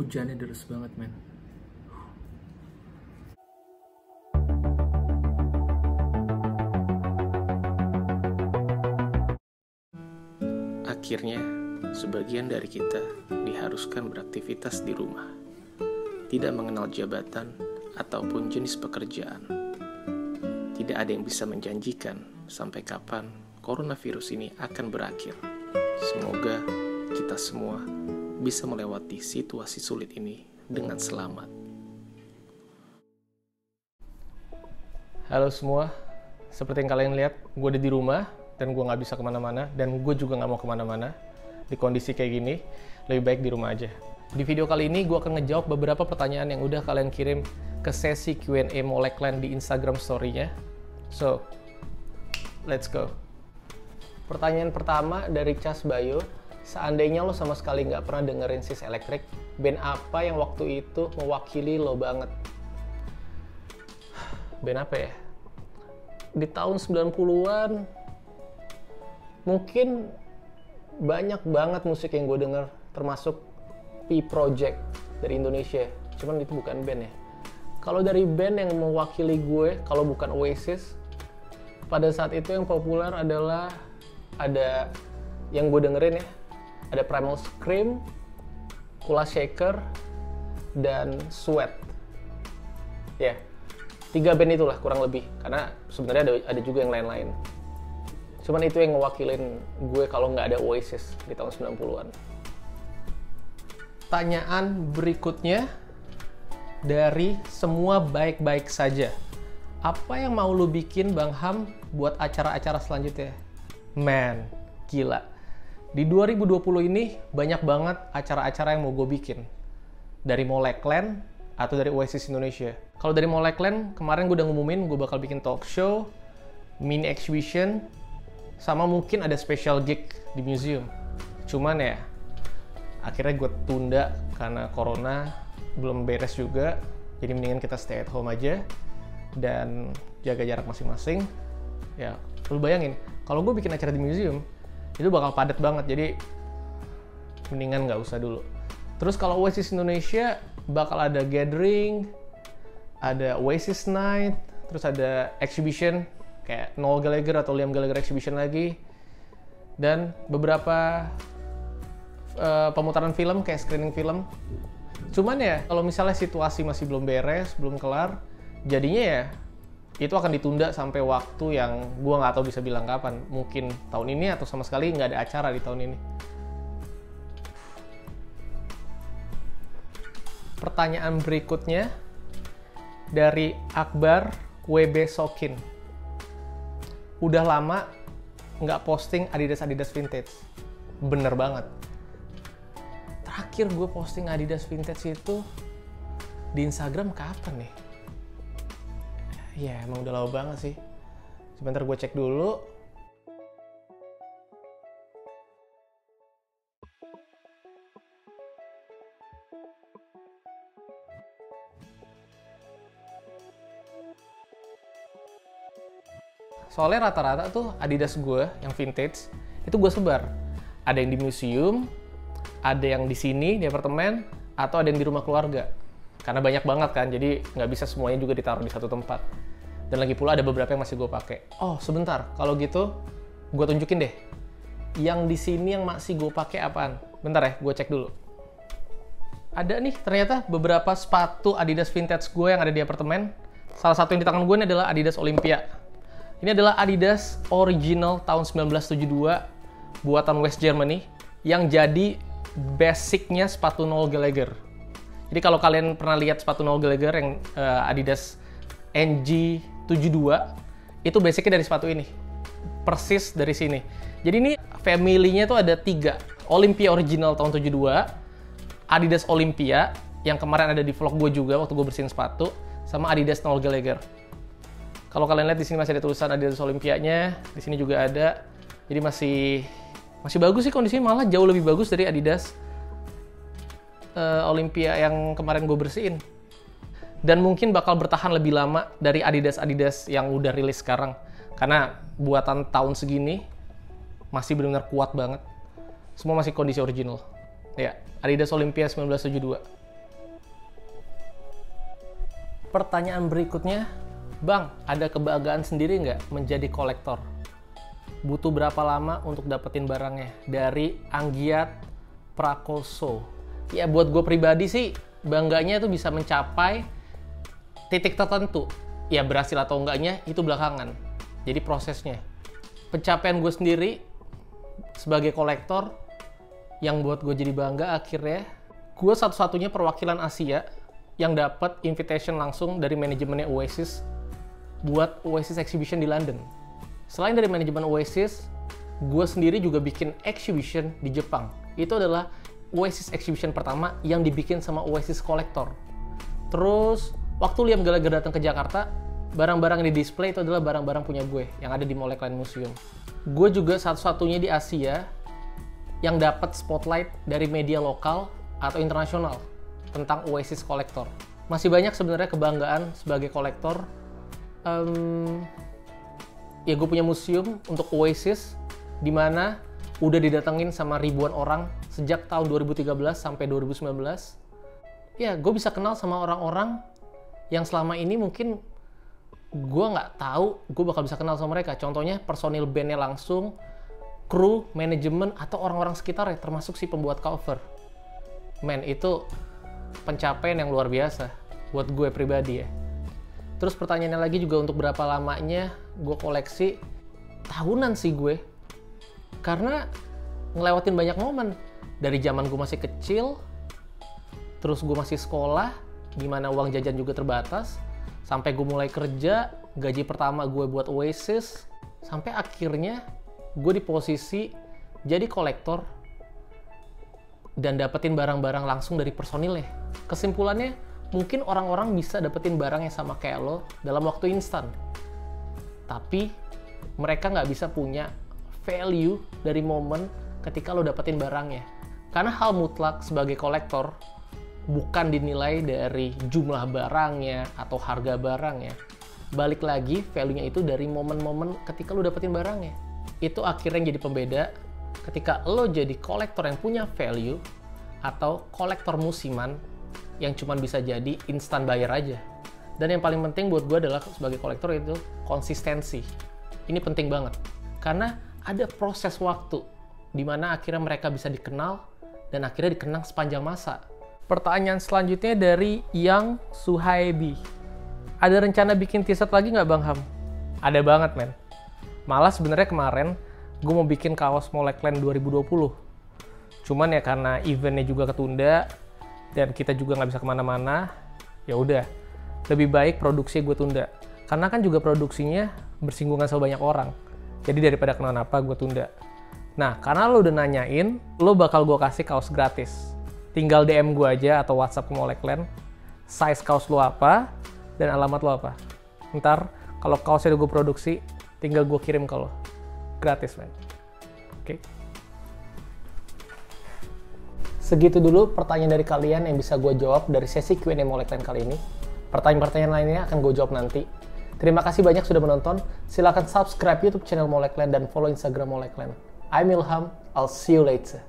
Hujannya deras banget, men. Akhirnya, sebagian dari kita diharuskan beraktivitas di rumah. Tidak mengenal jabatan ataupun jenis pekerjaan. Tidak ada yang bisa menjanjikan sampai kapan coronavirus ini akan berakhir. Semoga kita semua bisa melewati situasi sulit ini dengan selamat. Halo semua, seperti yang kalian lihat, gue ada di rumah dan gue nggak bisa kemana-mana, dan gue juga nggak mau kemana-mana. Di kondisi kayak gini, lebih baik di rumah aja. Di video kali ini, gue akan ngejawab beberapa pertanyaan yang udah kalian kirim ke sesi Q&A Molekland di Instagram story-nya. So, let's go. Pertanyaan pertama dari Cas Bayo. Seandainya lo sama sekali nggak pernah dengerin Sis Electric, band apa yang waktu itu mewakili lo banget? Band apa ya? Di tahun 90-an, mungkin banyak banget musik yang gue denger, termasuk P-Project dari Indonesia. Cuman itu bukan band ya. Kalau dari band yang mewakili gue, kalau bukan Oasis, pada saat itu yang populer adalah ada yang gue dengerin ya, ada Primal Scream, Kula Shaker, dan Sweat. Ya, 3 band itulah kurang lebih. Karena sebenarnya ada juga yang lain-lain. Cuman itu yang ngewakilin gue kalau nggak ada Oasis di tahun 90-an. Pertanyaan berikutnya dari Semua Baik-Baik Saja. Apa yang mau lu bikin Bang Ham buat acara-acara selanjutnya? Man, gila. Di 2020 ini banyak banget acara-acara yang mau gue bikin. Dari Molekland atau dari Oasis Indonesia. Kalau dari Molekland, kemarin gue udah ngumumin gue bakal bikin talk show, mini exhibition, sama mungkin ada special gig di museum. Cuman ya, akhirnya gue tunda karena corona belum beres juga. Jadi mendingan kita stay at home aja dan jaga jarak masing-masing. Ya, lu bayangin, kalau gue bikin acara di museum, itu bakal padat banget. Jadi mendingan nggak usah dulu. Terus kalau Oasis Indonesia, bakal ada gathering, ada Oasis Night, terus ada exhibition, kayak Noel Gallagher atau Liam Gallagher exhibition lagi, dan beberapa pemutaran film kayak screening film. Cuman ya kalau misalnya situasi masih belum beres, belum kelar, jadinya ya itu akan ditunda sampai waktu yang gua nggak tahu bisa bilang kapan. Mungkin tahun ini atau sama sekali nggak ada acara di tahun ini. Pertanyaan berikutnya dari Akbar WB Sokin. Udah lama nggak posting Adidas vintage. Bener banget. Terakhir gue posting Adidas vintage itu di Instagram kapan nih? Ya emang udah lama banget sih. Sebentar gue cek dulu. Soalnya rata-rata tuh Adidas gue yang vintage itu gue sebar. Ada yang di museum, ada yang di sini di apartemen, atau ada yang di rumah keluarga. Karena banyak banget kan, jadi nggak bisa semuanya juga ditaruh di satu tempat. Dan lagi pula ada beberapa yang masih gue pakai. Oh sebentar, kalau gitu gue tunjukin deh. Yang di sini yang masih gue pakai apaan? Bentar ya, gue cek dulu. Ada nih ternyata beberapa sepatu Adidas vintage gue yang ada di apartemen. Salah satu yang di tangan gue ini adalah Adidas Olympia. Ini adalah Adidas original tahun 1972 buatan West Germany yang jadi basicnya sepatu Noel Gallagher. Jadi kalau kalian pernah lihat sepatu Noel Gallagher yang Adidas NG72, itu basicnya dari sepatu ini. Persis dari sini. Jadi ini family-nya tuh ada 3. Olympia original tahun 72, Adidas Olympia yang kemarin ada di vlog gue juga waktu gue bersihin sepatu, sama Adidas Noel Gallagher. Kalau kalian lihat di sini masih ada tulisan Adidas Olympianya, di sini juga ada. Jadi masih bagus sih kondisinya, malah jauh lebih bagus dari Adidas Olympia yang kemarin gue bersihin. Dan mungkin bakal bertahan lebih lama dari Adidas yang udah rilis sekarang. Karena buatan tahun segini masih benar-benar kuat banget. Semua masih kondisi original. Ya, Adidas Olympia 1972. Pertanyaan berikutnya, Bang, ada kebanggaan sendiri nggak menjadi kolektor? Butuh berapa lama untuk dapetin barangnya? Dari Anggiat Prakoso. Ya buat gue pribadi sih, bangganya itu bisa mencapai titik tertentu. Ya berhasil atau enggaknya itu belakangan. Jadi prosesnya. Pencapaian gue sendiri sebagai kolektor yang buat gue jadi bangga akhirnya, gue satu-satunya perwakilan Asia yang dapat invitation langsung dari manajemennya Oasis buat Oasis Exhibition di London. Selain dari manajemen Oasis, gue sendiri juga bikin exhibition di Jepang. Itu adalah Oasis Exhibition pertama yang dibikin sama Oasis Collector. Terus, waktu Liam Gallagher datang ke Jakarta, barang-barang yang di display itu adalah barang-barang punya gue yang ada di Molecular Museum. Gue juga satu-satunya di Asia yang dapat spotlight dari media lokal atau internasional tentang Oasis Collector. Masih banyak sebenarnya kebanggaan sebagai kolektor. Ya gue punya museum untuk Oasis di mana udah didatengin sama ribuan orang sejak tahun 2013 sampai 2019. Ya gue bisa kenal sama orang-orang yang selama ini mungkin gue nggak tahu gue bakal bisa kenal sama mereka. Contohnya personil bandnya langsung, kru, manajemen, atau orang-orang sekitar ya, termasuk si pembuat cover. Men, itu pencapaian yang luar biasa buat gue pribadi ya. Terus pertanyaannya lagi juga untuk berapa lamanya gue koleksi. Tahunan sih gue. Karena ngelewatin banyak momen. Dari zaman gue masih kecil, terus gue masih sekolah, dimana uang jajan juga terbatas, sampai gue mulai kerja, gaji pertama gue buat Oasis, sampai akhirnya gue di posisi jadi kolektor dan dapetin barang-barang langsung dari personilnya. Kesimpulannya, mungkin orang-orang bisa dapetin barang yang sama kayak lo dalam waktu instan. Tapi mereka nggak bisa punya value dari momen ketika lo dapetin barangnya. Karena hal mutlak sebagai kolektor bukan dinilai dari jumlah barangnya atau harga barangnya. Balik lagi, value-nya itu dari momen-momen ketika lo dapetin barangnya. Itu akhirnya jadi pembeda ketika lo jadi kolektor yang punya value atau kolektor musiman yang cuma bisa jadi instan bayar aja. Dan yang paling penting buat gue adalah sebagai kolektor itu konsistensi. Ini penting banget. Karena ada proses waktu di mana akhirnya mereka bisa dikenal dan akhirnya dikenang sepanjang masa. Pertanyaan selanjutnya dari Yang Suhaibi. Ada rencana bikin t-shirt lagi nggak Bang Ham? Ada banget, men. Malah sebenarnya kemarin gue mau bikin kaos Molecular 2020. Cuman ya karena eventnya juga ketunda, dan kita juga nggak bisa kemana-mana, ya udah lebih baik produksi gue tunda, karena kan juga produksinya bersinggungan sama banyak orang, jadi daripada kenapa gue tunda. Nah, karena lo udah nanyain, lo bakal gue kasih kaos gratis. Tinggal DM gue aja atau WhatsApp ke Molecular, size kaos lo apa dan alamat lo apa. Ntar kalau kaosnya udah gue produksi, tinggal gue kirim ke lo, gratis, men. Oke. Segitu dulu pertanyaan dari kalian yang bisa gue jawab dari sesi Q&A Molecular kali ini. Pertanyaan-pertanyaan lainnya akan gue jawab nanti. Terima kasih banyak sudah menonton. Silahkan subscribe YouTube channel Molecular dan follow Instagram Molecular. I'm Ilham. I'll see you later.